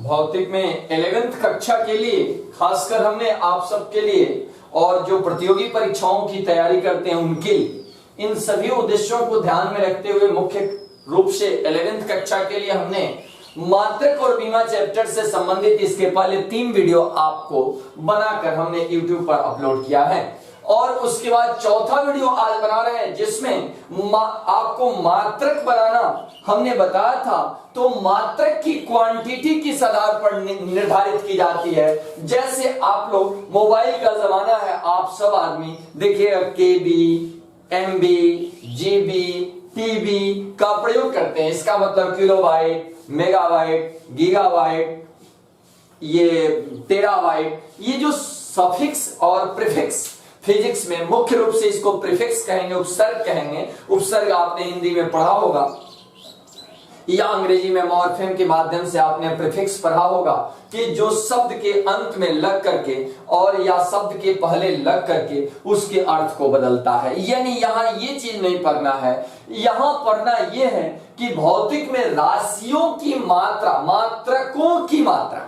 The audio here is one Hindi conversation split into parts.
भौतिक में 11th कक्षा के लिए खासकर हमने आप सबके लिए और जो प्रतियोगी परीक्षाओं की तैयारी करते हैं उनके लिए इन सभी उद्देश्यों को ध्यान में रखते हुए मुख्य रूप से 11th कक्षा के लिए हमने मात्रक और बीमा चैप्टर से संबंधित इसके पहले 3 वीडियो आपको बनाकर हमने YouTube पर अपलोड किया है और उसके बाद चौथा वीडियो आज बना रहे हैं जिसमें आपको मात्रक बनाना हमने बताया था। तो मात्रक की क्वांटिटी किस आधार पर निर्धारित की जाती है। जैसे आप लोग मोबाइल का जमाना है, आप सब आदमी देखिए केबी, एमबी, जीबी, टीबी का प्रयोग करते हैं। इसका मतलब किलोबाइट, मेगाबाइट, गीगाबाइट, ये टेराबाइट, ये जो सफिक्स और प्रीफिक्स फिजिक्स में मुख्य रूप से इसको प्रीफिक्स कहेंगे, उपसर्ग कहेंगे। उपसर्ग आपने हिंदी में पढ़ा होगा या अंग्रेजी में मॉर्फेम के माध्यम से आपने प्रीफिक्स पढ़ा होगा कि जो शब्द के अंत में लग करके और या शब्द के पहले लग करके उसके अर्थ को बदलता है। यानी यहां ये चीज नहीं पढ़ना है, यहां पढ़ना यह है कि भौतिक में राशियों की मात्रा, मात्रकों की मात्रा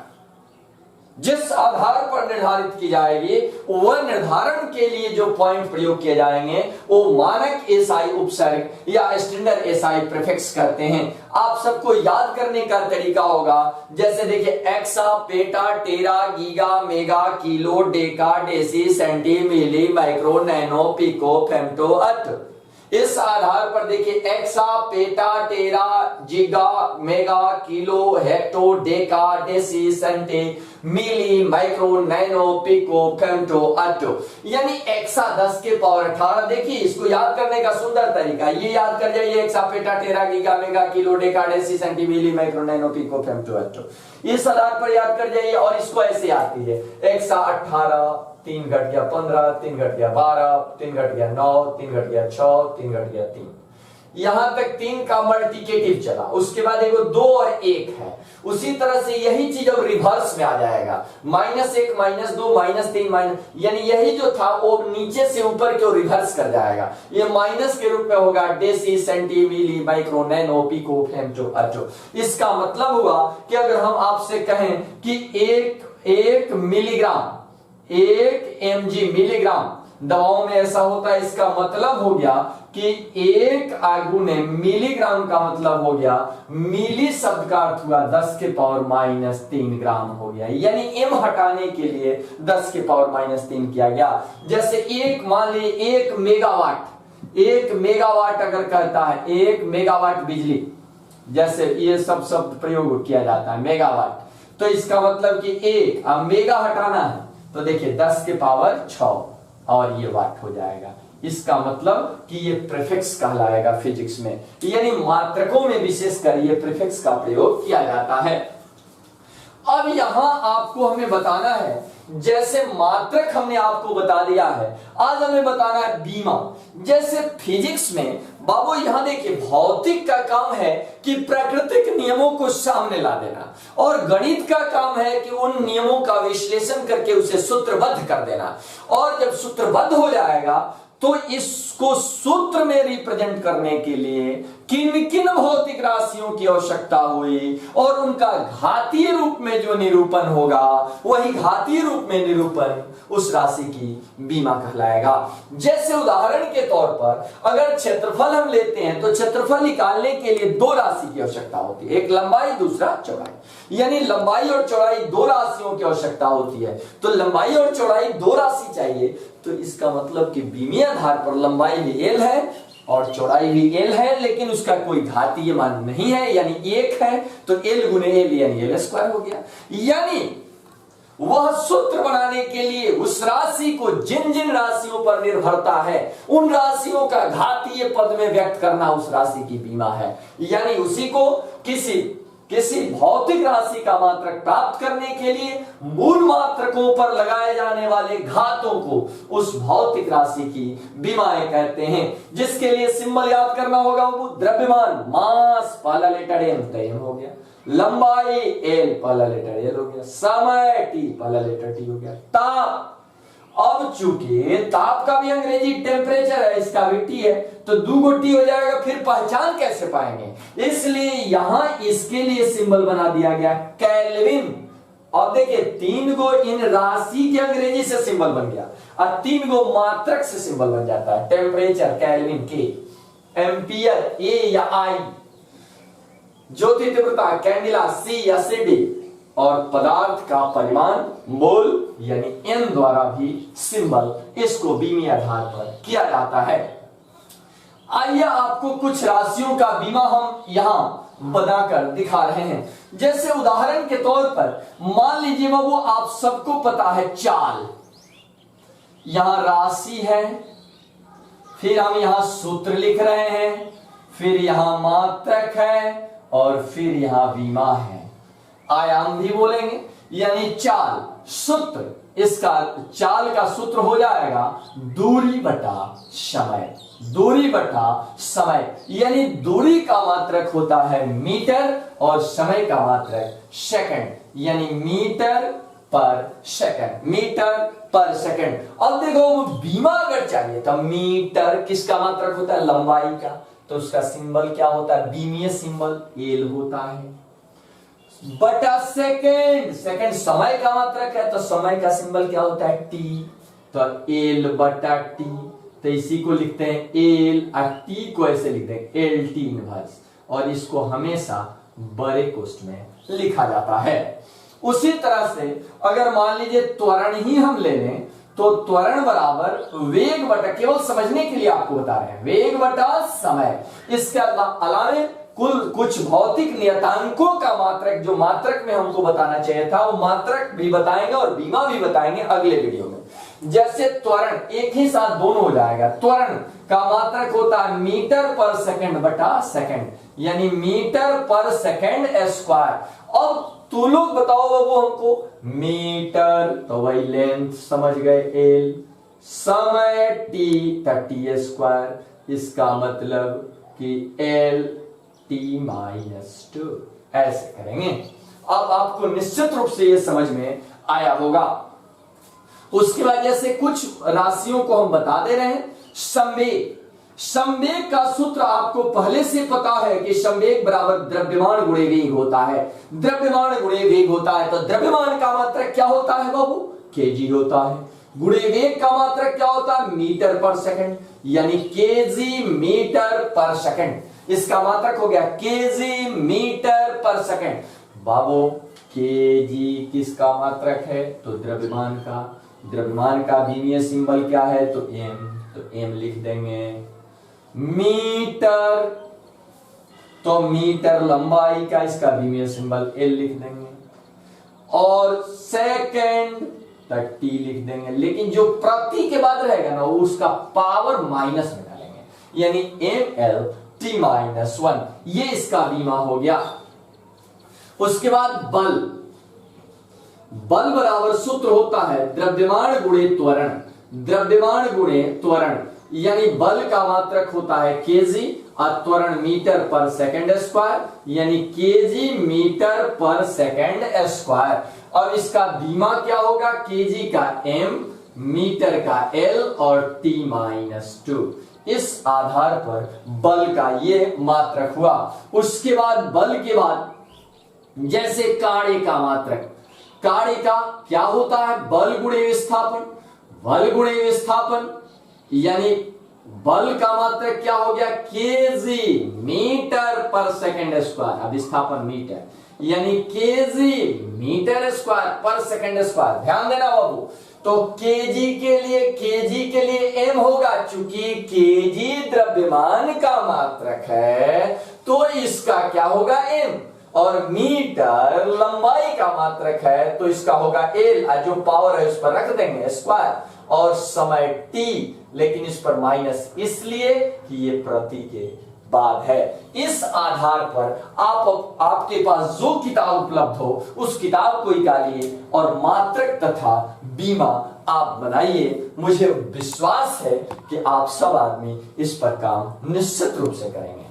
जिस आधार पर निर्धारित की जाएगी वह निर्धारण के लिए जो पॉइंट प्रयोग किए जाएंगे वो मानक एसआई उपसर्ग या स्टैंडर्ड एसआई प्रीफिक्स करते हैं। आप सबको याद करने का तरीका होगा, जैसे देखिए exa, peta, tera, giga, mega, kilo, deca, deci, centi, milli, micro, nano, pico, femto, atto. इस आधार पर देखिए exa, peta, tera, giga, mega, kilo, hecto, deca, deci, centi, milli, micro, nano, pico, femto, atto. यानी एक्सा 10 के पावर 18। देखिए इसको याद करने का सुंदर तरीका ये याद कर जाइए, exa, peta, tera, giga, mega, kilo, deca, deci, centi, milli, micro, nano, pico, femto, atto. इस आधार पर याद कर जाइए और इसको ऐसे याद कीजिए, एक्सा 18, 3 घट गया 15, 3 घट गया 12, 3 घट गया 9, 3 घट गया 6, 3 घट गया 3। यहां तक 3 का मल्टीप्लिकेटिव चला, उसके बाद एक 2 और 1 है। उसी तरह से यही चीज अब रिवर्स में आ जाएगा, -1, -2, -3, यानी यही जो था वो नीचे से ऊपर की ओर रिवर्स कर जाएगा। ये माइनस के रूप में होगा deci, centi, milli, micro, nano, pico, femto, अट्टो। इसका मतलब हुआ कि अगर हम आपसे कहें कि एक मिलीग्राम, 1 mg मिलीग्राम दवाओं में ऐसा होता है, इसका मतलब हो गया कि 1 आगुने मिलीग्राम का मतलब हो गया, मिली शब्द का अर्थ हुआ 10 के पावर -3 ग्राम हो गया। यानी m हटाने के लिए 10 के पावर -3 किया गया। जैसे एक मान ली 1 मेगावाट, 1 मेगावाट अगर कहता है 1 मेगावाट बिजली, जैसे ये सब शब्द प्रयोग किया जाता है मेगावाट, तो इसका मतलब कि 1 अब मेगा हटाना है तो देखिए 10 के पावर 6 और ये वाट हो जाएगा। इसका मतलब कि ये प्रीफिक्स कहलाएगा फिजिक्स में, यानी मात्रकों में विशेषकर ये प्रीफिक्स का प्रयोग किया जाता है। अब यहां आपको हमें बताना है, जैसे मात्रक हमने आपको बता दिया है, आज हमें बताना है बीमा। जैसे फिजिक्स में बाबू यहां देखिए भौतिक का काम है कि प्राकृतिक नियमों को सामने ला देना और गणित का काम है कि उन नियमों का विश्लेषण करके उसे सूत्रबद्ध कर देना। और जब सूत्रबद्ध हो जाएगा तो इसको सूत्र में रिप्रेजेंट करने के लिए किन किन भौतिक राशियों की आवश्यकता हुई और उनका घातीय रूप में जो निरूपण होगा वही घातीय रूप में निरूपण उस राशि की बीमा कहलाएगा। जैसे उदाहरण के तौर पर अगर क्षेत्रफल हम लेते हैं तो क्षेत्रफल निकालने के लिए 2 राशि की आवश्यकता होती है, एक लंबाई दूसरा चौड़ाई। यानी लंबाई और चौड़ाई 2 राशियों की आवश्यकता होती है। तो लंबाई और चौड़ाई 2 राशि चाहिए, तो इसका मतलब कि बीमीय आधार पर लंबाई भी L है और चौड़ाई भी L है, लेकिन उसका कोई घातीय मान नहीं है, यानी 1 है, तो L गुने L यानी L² हो गया। यानी वह सूत्र बनाने के लिए उस राशि को जिन जिन राशियों पर निर्भरता है उन राशियों का घातीय पद में व्यक्त करना उस राशि की बीमा है। यानी उसी को किसी भौतिक राशि का मात्रक प्राप्त करने के लिए मूल मात्रकों पर लगाए जाने वाले घातों को उस भौतिक राशि की बीमाएं कहते हैं। जिसके लिए सिंबल याद करना होगा, वो द्रव्यमान मास पहला लेटर M तो M हो गया, लंबाई L पहला लेटर L हो गया, समय T पहला लेटर T हो गया, ताप अब चूंकि ताप का भी अंग्रेजी टेम्परेचर है, इसका भी टी है, तो 2 टी हो जाएगा, फिर पहचान कैसे पाएंगे? इसलिए यहां इसके लिए सिंबल बना दिया गया केल्विन। अब देखिए 3 गो इन राशि के अंग्रेजी से सिंबल बन गया और 3 गो मात्रक से सिंबल बन जाता है। टेम्परेचर केल्विन के, एम्पियर ए या आई, ज्योति तीव्रता कैंडिला सी या सीडी, और पदार्थ का परिमाण मोल यानी एन द्वारा भी सिंबल इसको बीमी आधार पर किया जाता है। आइए आपको कुछ राशियों का बीमा हम यहां बनाकर दिखा रहे हैं। जैसे उदाहरण के तौर पर मान लीजिए वो आप सबको पता है चाल, यहां राशि है, फिर हम यहां सूत्र लिख रहे हैं, फिर यहां मात्रक है और फिर यहां बीमा है। आयाम भी बोलेंगे, यानी चाल सूत्र, इसका चाल का सूत्र हो जाएगा दूरी बटा समय। दूरी बटा समय यानी दूरी का मात्रक होता है मीटर और समय का मात्रक सेकंड, यानी मीटर पर सेकंड, मीटर पर सेकंड। अब देखो बीमा अगर चाहिए तो मीटर किसका मात्रक होता है? लंबाई का, तो उसका सिंबल क्या होता है? बीमीय सिंबल एल होता है। बटा सेकंड, सेकंड समय का मात्रक है, तो समय का सिंबल क्या होता है? टी, तो एल बटा टी, तो इसी को लिखते हैं एल और टी को ऐसे लिखते हैं एल टी इनवर्स, और इसको हमेशा बड़े कोष्ठ में लिखा जाता है। उसी तरह से अगर मान लीजिए त्वरण ही हम ले लें तो त्वरण बराबर वेग बटा, केवल समझने के लिए आपको बता रहे हैं, वेग बटा समय। इसके अलावा कुल कुछ भौतिक नियतांकों का मात्रक, जो मात्रक में हमको बताना चाहिए था वो मात्रक भी बताएंगे और बीमा भी बताएंगे अगले वीडियो में। जैसे त्वरण, एक ही साथ दोनों हो जाएगा। त्वरण का मात्रक होता है मीटर पर सेकंड बटा सेकंड, यानी मीटर पर सेकंड स्क्वायर। अब तू लोग बताओ बाबू हमको, मीटर तो वही लेंथ समझ गए एल, समय टी टी स्क्वायर, इसका मतलब कि एल टी माइनस 2, ऐसे करेंगे। अब आपको निश्चित रूप से यह समझ में आया होगा। उसके बाद जैसे कुछ राशियों को हम बता दे रहे हैं। संवेग, संवेग का सूत्र आपको पहले से पता है कि संवेग बराबर द्रव्यमान गुणे वेग होता है। द्रव्यमान गुणे वेग होता है, तो द्रव्यमान का मात्रक क्या होता है बाबू? केजी होता है। गुणे वेग का मात्रक क्या होता है? मीटर पर सेकंड, यानी केजी मीटर पर सेकंड। इसका मात्रक हो गया केजी मीटर पर सेकंड। बाबू केजी किसका मात्रक है? तो द्रव्यमान का। द्रव्यमान का बीमीय सिंबल क्या है? तो एम, तो एम लिख देंगे। मीटर, तो मीटर लंबाई का, इसका बीमीय सिंबल एल लिख देंगे। और सेकंड तो टी लिख देंगे। लेकिन जो प्रति के बाद रहेगा ना, उसका पावर माइनस में डालेंगे, यानी एम एल टी माइनस 1, ये इसका बीमा हो गया। उसके बाद बल, बल बराबर सूत्र होता है द्रव्यमान गुणे त्वरण। द्रव्यमान गुणे त्वरण, यानी बल का मात्रक होता है केजी और त्वरण मीटर पर सेकंड स्क्वायर, यानी केजी मीटर पर सेकंड स्क्वायर। और इसका बीमा क्या होगा? केजी का एम, मीटर का एल और टी माइनस 2। इस आधार पर बल का ये मात्रक हुआ। उसके बाद बल के बाद जैसे कार्य का मात्रक, कार्य का क्या होता है? बल गुणे विस्थापन। बल गुणे विस्थापन यानी बल का मात्रक क्या हो गया? केजी मीटर पर सेकंड स्क्वायर, अब विस्थापन मीटर, यानी केजी मीटर स्क्वायर पर सेकंड स्क्वायर। ध्यान देना बाबू, तो केजी के लिए एम होगा, चूंकि केजी द्रव्यमान का मात्रक है तो इसका क्या होगा? एम। और मीटर लंबाई का मात्रक है तो इसका होगा एल, जो पावर है उस पर रख देंगे स्क्वायर, और समय टी, लेकिन इस पर माइनस इसलिए कि ये प्रति के बाद है। इस आधार पर आपके पास जो किताब उपलब्ध हो उस किताब को निकालिए और मात्रक तथा बीमा आप बनाइए। मुझे विश्वास है कि आप सब आदमी इस पर काम निश्चित रूप से करेंगे।